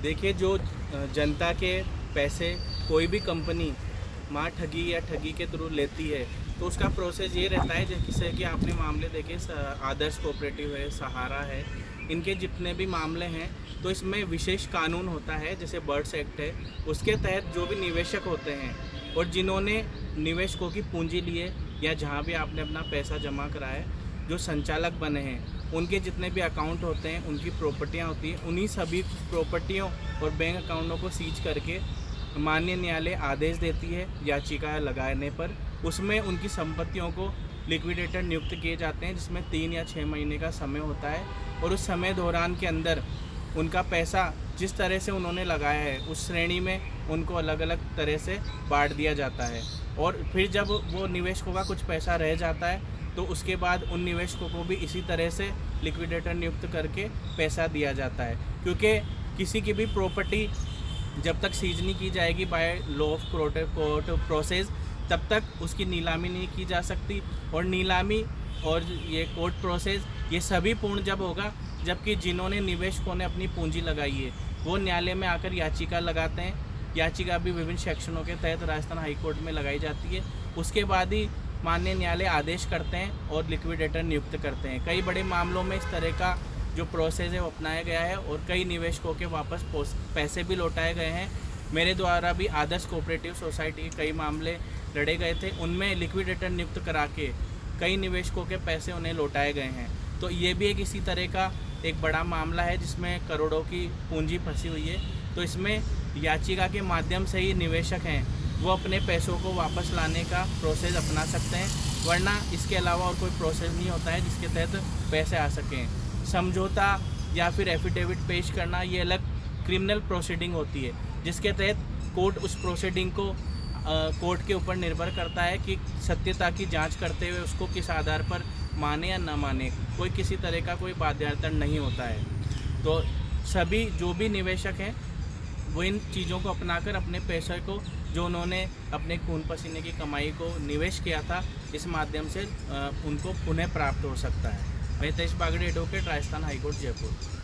देखिए, जो जनता के पैसे कोई भी कंपनी मार ठगी या ठगी के थ्रू लेती है, तो उसका प्रोसेस ये रहता है, जैसे कि आपने मामले देखे आदर्श कोऑपरेटिव है, सहारा है, इनके जितने भी मामले हैं, तो इसमें विशेष कानून होता है, जैसे बर्ड्स एक्ट है। उसके तहत जो भी निवेशक होते हैं और जिन्होंने निवेशकों की पूंजी लिए या जहाँ भी आपने अपना पैसा जमा कराया, जो संचालक बने हैं, उनके जितने भी अकाउंट होते हैं, उनकी प्रॉपर्टियाँ होती हैं, उन्हीं सभी प्रॉपर्टियों और बैंक अकाउंटों को सीज करके माननीय न्यायालय आदेश देती है याचिका लगाने पर। उसमें उनकी संपत्तियों को लिक्विडेटर नियुक्त किए जाते हैं, जिसमें 3 या 6 महीने का समय होता है, और उस समय दौरान के अंदर उनका पैसा जिस तरह से उन्होंने लगाया है, उस श्रेणी में उनको अलग अलग तरह से बांट दिया जाता है। और फिर जब वो निवेशकों का कुछ पैसा रह जाता है, तो उसके बाद उन निवेशकों को भी इसी तरह से लिक्विडेटर नियुक्त करके पैसा दिया जाता है। क्योंकि किसी की भी प्रॉपर्टी जब तक सीज नहीं की जाएगी by law of court process, तब तक उसकी नीलामी नहीं की जा सकती। और नीलामी और ये कोर्ट प्रोसेस ये सभी पूर्ण जब होगा जबकि जिन्होंने निवेशकों ने अपनी पूंजी लगाई है वो न्यायालय में आकर याचिका लगाते हैं। याचिका भी विभिन्न सेक्शनों के तहत राजस्थान हाई कोर्ट में लगाई जाती है। उसके बाद ही माननीय न्यायालय आदेश करते हैं और लिक्विडेटर नियुक्त करते हैं। कई बड़े मामलों में इस तरह का जो प्रोसेस है वो अपनाया गया है और कई निवेशकों के वापस पैसे भी लौटाए गए हैं। मेरे द्वारा भी आदर्श कोऑपरेटिव सोसाइटी के कई मामले लड़े गए थे, उनमें लिक्विडेटर नियुक्त करा के कई निवेशकों के पैसे उन्हें लौटाए गए हैं। तो ये भी एक इसी तरह का एक बड़ा मामला है जिसमें करोड़ों की पूंजी फंसी हुई है। तो इसमें याचिका के माध्यम से ही निवेशक हैं वो अपने पैसों को वापस लाने का प्रोसेस अपना सकते हैं, वरना इसके अलावा और कोई प्रोसेस नहीं होता है जिसके तहत पैसे आ सकें। समझौता या फिर एफिडेविट पेश करना ये अलग क्रिमिनल प्रोसीडिंग होती है, जिसके तहत कोर्ट उस प्रोसीडिंग को कोर्ट के ऊपर निर्भर करता है कि सत्यता की जांच करते हुए उसको किस आधार पर माने या न माने। कोई किसी तरह का कोई बाध्यता नहीं होता है। तो सभी जो भी निवेशक हैं वो इन चीज़ों को अपनाकर अपने पैसे को जो उन्होंने अपने खून पसीने की कमाई को निवेश किया था, इस माध्यम से उनको पुनः प्राप्त हो सकता है। मैं तेज बागड़ी एडवोकेट, राजस्थान हाईकोर्ट, जयपुर।